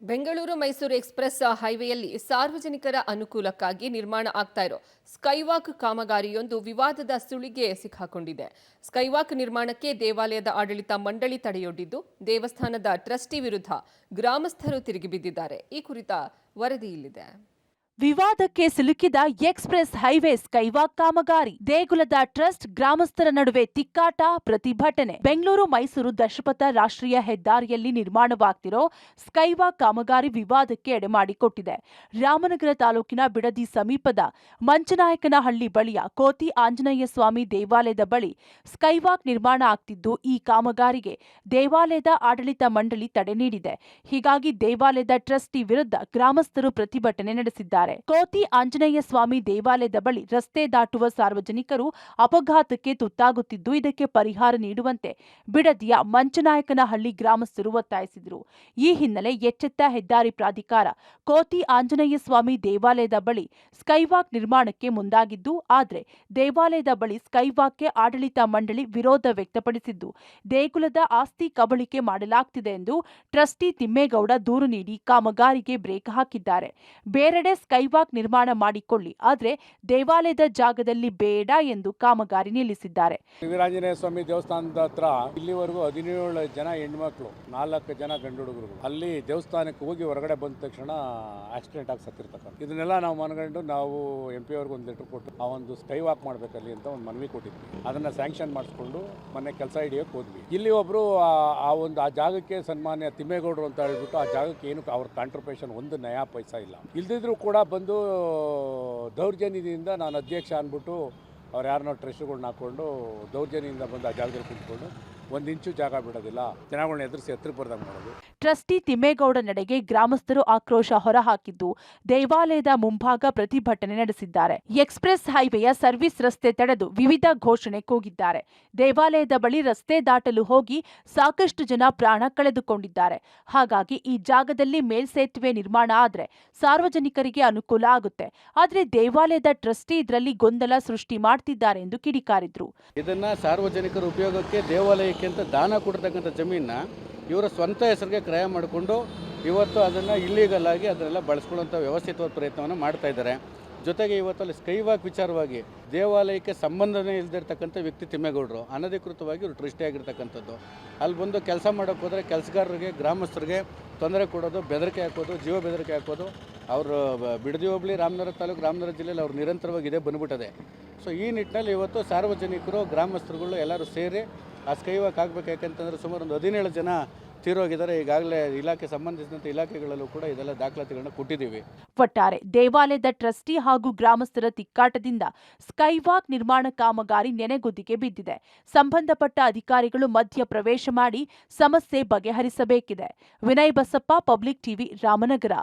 Bengaluru Mysuru express ಹೈವೇಯಲ್ಲಿ ಸಾರ್ವಜನಿಕರ ಅನುಕೂಲಕ್ಕಾಗಿ ನಿರ್ಮಾಣ ಆಗ್ತಾ ಇರೋ ಸ್ಕೈವಾಕ್ ಕಾಮಗಾರಿಯೊಂದು ವಿವಾದದ ಸುಳಿಗೆ ಸಿಕ್ಕಾಕೊಂಡಿದೆ. ಸ್ಕೈವಾಕ್ ನಿರ್ಮಾಣಕ್ಕೆ ದೇವಾಲಯದ ಆಡಳಿತ ಮಂಡಳಿ ತಡೆಯೊಡ್ಡಿದ್ದು, ದೇವಸ್ಥಾನದ ಟ್ರಸ್ಟಿ ವಿರುದ್ಧ ಗ್ರಾಮಸ್ಥರು ತಿರುಗಿಬಿದ್ದಿದ್ದಾರೆ. ಈ ಕುರಿತ ವರದಿ ಇಲ್ಲಿದೆ. ವಿವಾದಕ್ಕೆ ಸಿಲುಕಿದ ಎಕ್ಸ್‌ಪ್ರೆಸ್ ಹೈವೇ ಸ್ಕೈವಾಕ್ ಕಾಮಗಾರಿ. ದೇಗುಲದ ಟ್ರಸ್ಟ್ ಗ್ರಾಮಸ್ಥರ ನಡುವೆ ತಿಕ್ಕಾಟ, ಪ್ರತಿಭಟನೆ. ಬೆಂಗಳೂರು ಮೈಸೂರು ದಶಪಥ ರಾಷ್ಟ್ರೀಯ ಹೆದ್ದಾರಿಯಲ್ಲಿ ನಿರ್ಮಾಣವಾಗ್ತಿರೋ ಸ್ಕೈವಾಕ್ ಕಾಮಗಾರಿ ವಿವಾದಕ್ಕೆ ಎಡೆಮಾಡಿಕೊಟ್ಟಿದೆ. ರಾಮನಗರ ತಾಲೂಕಿನ ಬಿಡದಿ ಸಮೀಪದ ಮಂಚನಾಯಕನಹಳ್ಳಿ ಬಳಿಯ ಕೋತಿ ಆಂಜನೇಯ ಸ್ವಾಮಿ ದೇವಾಲಯದ ಬಳಿ ಸ್ಕೈವಾಕ್ ನಿರ್ಮಾಣ ಆಗ್ತಿದ್ದು, ಈ ಕಾಮಗಾರಿಗೆ ದೇವಾಲಯದ ಆಡಳಿತ ಮಂಡಳಿ ತಡೆ ನೀಡಿದೆ. ಹೀಗಾಗಿ ದೇವಾಲಯದ ಟ್ರಸ್ಟಿ ವಿರುದ್ಧ ಗ್ರಾಮಸ್ಥರು ಪ್ರತಿಭಟನೆ ನಡೆಸಿದ್ದಾರೆ. ಕೋತಿ ಆಂಜನೇಯ ಸ್ವಾಮಿ ದೇವಾಲಯದ ಬಳಿ ರಸ್ತೆ ದಾಟುವ ಸಾರ್ವಜನಿಕರು ಅಪಘಾತಕ್ಕೆ ತುತ್ತಾಗುತ್ತಿದ್ದು, ಇದಕ್ಕೆ ಪರಿಹಾರ ನೀಡುವಂತೆ ಬಿಡದಿಯ ಮಂಚನಾಯಕನಹಳ್ಳಿ ಗ್ರಾಮಸ್ಥರು ಒತ್ತಾಯಿಸಿದರು. ಈ ಹಿನ್ನೆಲೆ ಎಚ್ಚೆತ್ತ ಹೆದ್ದಾರಿ ಪ್ರಾಧಿಕಾರ ಕೋತಿ ಆಂಜನೇಯ ಸ್ವಾಮಿ ದೇವಾಲಯದ ಬಳಿ ಸ್ಕೈವಾಕ್ ನಿರ್ಮಾಣಕ್ಕೆ ಮುಂದಾಗಿದ್ದು, ಆದರೆ ದೇವಾಲಯದ ಬಳಿ ಸ್ಕೈವಾಕ್ಗೆ ಆಡಳಿತ ಮಂಡಳಿ ವಿರೋಧ ವ್ಯಕ್ತಪಡಿಸಿದ್ದು, ದೇಗುಲದ ಆಸ್ತಿ ಕಬಳಿಕೆ ಮಾಡಲಾಗ್ತಿದೆ ಎಂದು ಟ್ರಸ್ಟಿ ತಿಮ್ಮೇಗೌಡ ದೂರು ನೀಡಿ ಕಾಮಗಾರಿಗೆ ಬ್ರೇಕ್ ಹಾಕಿದ್ದಾರೆ. ಬೇರೆಡೆ ಸ್ಕೈವಾಕ್ ನಿರ್ಮಾಣ ಮಾಡಿಕೊಳ್ಳಿ, ಆದರೆ ದೇವಾಲಯದ ಜಾಗದಲ್ಲಿ ಬೇಡ ಎಂದು ಕಾಮಗಾರಿ ನಿಲ್ಲಿಸಿದ್ದಾರೆ. ವೀರಾಂಜನೇಯ ಸ್ವಾಮಿ ದೇವಸ್ಥಾನದ ಹತ್ರ ಇಲ್ಲಿವರೆಗೂ 17 ಜನ ಹೆಣ್ಮಕ್ಳು, 4 ಜನ ಗಂಡು ಹುಡುಗರು ಅಲ್ಲಿ ದೇವಸ್ಥಾನಕ್ಕೆ ಹೋಗಿ ಹೊರಗಡೆ ಬಂದ ತಕ್ಷಣ ಆಕ್ಸಿಡೆಂಟ್ ಆಗಿ ಸತ್ತಿರ್ತಕ್ಕಂಥ. ಇದನ್ನೆಲ್ಲ ನಾವು ಮನಗಂಡು ನಾವು MP ಅವ್ರಿಗೆ ಒಂದು ಲೆಟರ್ ಕೊಟ್ಟು ಆ ಒಂದು ಸ್ಕೈ ವಾಕ್ ಮಾಡ್ಬೇಕಲ್ಲಿ ಅಂತ ಒಂದು ಮನವಿ ಕೊಟ್ಟಿದ್ವಿ. ಅದನ್ನ ಸ್ಯಾಂಕ್ಷನ್ ಮಾಡಿಸ್ಕೊಂಡು ಮೊನ್ನೆ ಕೆಲಸ ಹಿಡಿಯೋಕೆ ಹೋದ್ವಿ. ಇಲ್ಲಿ ಒಬ್ರು ಆ ಜಾಗಕ್ಕೆ ಸನ್ಮಾನ್ಯ ತಿಮ್ಮೇಗೌಡರು ಅಂತ ಹೇಳ್ಬಿಟ್ಟು ಆ ಜಾಗಕ್ಕೆ ಏನು ಅವ್ರ ಕಾಂಟ್ರಿಬ್ಯೂಷನ್ ಒಂದು ನಯಾ ಪೈಸಾ ಇಲ್ಲ. ಇಲ್ದಿದ್ರು ಕೂಡ ಬಂದು ದೌರ್ಜನ್ಯದಿಂದ ನಾನು ಅಧ್ಯಕ್ಷ ಅಂದ್ಬಿಟ್ಟು ಅವ್ರು ಯಾರನ್ನೋ ಟ್ರಸ್ಟ್ಗಳನ್ನ ಹಾಕ್ಕೊಂಡು ದೌರ್ಜನ್ಯದಿಂದ ಬಂದು ಆ ಜಾಗದಲ್ಲಿ ಕುಂತ್ಕೊಂಡು 1 ಇಂಚು ಜಾಗ ಬಿಡೋದಿಲ್ಲ, ಜನಗಳನ್ನ ಎದುರಿಸಿ ಹತ್ರಕ್ಕೆ ಬರ್ದಂಗೆ ಮಾಡೋದು. ಟ್ರಸ್ಟಿ ತಿಮ್ಮೇಗೌಡ ನಡೆಗೆ ಗ್ರಾಮಸ್ಥರು ಆಕ್ರೋಶ ಹೊರಹಾಕಿದ್ದು, ದೇವಾಲಯದ ಮುಂಭಾಗ ಪ್ರತಿಭಟನೆ ನಡೆಸಿದ್ದಾರೆ. ಎಕ್ಸ್‌ಪ್ರೆಸ್ ಹೈವೇಯ ಸರ್ವಿಸ್ ರಸ್ತೆ ತಡೆದು ವಿವಿಧ ಘೋಷಣೆ ಕೂಗಿದ್ದಾರೆ. ದೇವಾಲಯದ ಬಳಿ ರಸ್ತೆ ದಾಟಲು ಹೋಗಿ ಸಾಕಷ್ಟು ಜನ ಪ್ರಾಣ ಕಳೆದುಕೊಂಡಿದ್ದಾರೆ. ಹಾಗಾಗಿ ಈ ಜಾಗದಲ್ಲಿ ಮೇಲ್ಸೇತುವೆ ನಿರ್ಮಾಣ ಆದರೆ ಸಾರ್ವಜನಿಕರಿಗೆ ಅನುಕೂಲ ಆಗುತ್ತೆ. ಆದರೆ ದೇವಾಲಯದ ಟ್ರಸ್ಟಿ ಇದರಲ್ಲಿ ಗೊಂದಲ ಸೃಷ್ಟಿ ಮಾಡ್ತಿದ್ದಾರೆ ಎಂದು ಕಿಡಿಕಾರಿದ್ರು. ಇದನ್ನ ಸಾರ್ವಜನಿಕರ ಉಪಯೋಗಕ್ಕೆ ದೇವಾಲಯಕ್ಕೆ ಅಂತ ದಾನ ಕೊಡ್ತಕ್ಕಂಥ ಜಮೀನ ಇವರ ಸ್ವಂತ ಹೆಸರಿಗೆ ಕ್ರಯ ಮಾಡಿಕೊಂಡು ಇವತ್ತು ಅದನ್ನು ಇಲ್ಲೀಗಲ್ ಆಗಿ ಅದನ್ನೆಲ್ಲ ಬಳಸ್ಕೊಳ್ಳುವಂಥ ವ್ಯವಸ್ಥಿತವಾದ ಪ್ರಯತ್ನವನ್ನು ಮಾಡ್ತಾ ಇದ್ದಾರೆ. ಜೊತೆಗೆ ಇವತ್ತಲ್ಲಿ ಸ್ಕೈವಾಕ್ ವಿಚಾರವಾಗಿ ದೇವಾಲಯಕ್ಕೆ ಸಂಬಂಧನೇ ಇಲ್ಲದಿರ್ತಕ್ಕಂಥ ವ್ಯಕ್ತಿ ತಿಮ್ಮೇಗೌಡರು ಅನಧಿಕೃತವಾಗಿ ಇವರು ಟ್ರಸ್ಟಿ ಆಗಿರ್ತಕ್ಕಂಥದ್ದು. ಅಲ್ಲಿ ಬಂದು ಕೆಲಸ ಮಾಡೋಕ್ಕೆ ಹೋದರೆ ಕೆಲಸಗಾರರಿಗೆ, ಗ್ರಾಮಸ್ಥರಿಗೆ ತೊಂದರೆ ಕೊಡೋದು, ಬೆದರಿಕೆ ಹಾಕೋದು, ಜೀವ ಬೆದರಿಕೆ ಹಾಕೋದು. ಅವರು ಬಿಡದಿ ಹೋಬಳಿ ರಾಮನಗರ ತಾಲೂಕು, ರಾಮನಗರ ಜಿಲ್ಲೆಯಲ್ಲಿ ಅವ್ರು ನಿರಂತರವಾಗಿ ಇದೇ ಬಂದುಬಿಟ್ಟದೆ. ಸೊ ಈ ನಿಟ್ಟಿನಲ್ಲಿ ಇವತ್ತು ಸಾರ್ವಜನಿಕರು, ಗ್ರಾಮಸ್ಥರುಗಳು ಎಲ್ಲರೂ ಸೇರಿ ಆ ಸ್ಕೈವಾಕ್ ಆಗಬೇಕು. ಯಾಕೆಂತಂದರೆ ಸುಮಾರು ಒಂದು 17 ಜನ ತೀರೋಗಿದ್ದಾರೆ. ಈಗಾಗಲೇ ಇಲಾಖೆ ಸಂಬಂಧಿಸಿದಂಥ ಇಲಾಖೆಗಳಲ್ಲೂ ಕೂಡ ಇದೆಲ್ಲ ದಾಖಲಾತಿಗಳನ್ನ ಕೊಟ್ಟಿದ್ದೀವಿ. ಒಟ್ಟಾರೆ ದೇವಾಲಯದ ಟ್ರಸ್ಟಿ ಹಾಗೂ ಗ್ರಾಮಸ್ಥರ ತಿಕ್ಕಾಟದಿಂದ ಸ್ಕೈವಾಕ್ ನಿರ್ಮಾಣ ಕಾಮಗಾರಿ ನೆನೆಗುದಿಗೆ ಬಿದ್ದಿದೆ. ಸಂಬಂಧಪಟ್ಟ ಅಧಿಕಾರಿಗಳು ಮಧ್ಯ ಪ್ರವೇಶ ಮಾಡಿ ಸಮಸ್ಯೆ ಬಗೆಹರಿಸಬೇಕಿದೆ. Vinay Basappa, public TV, Ramanagara.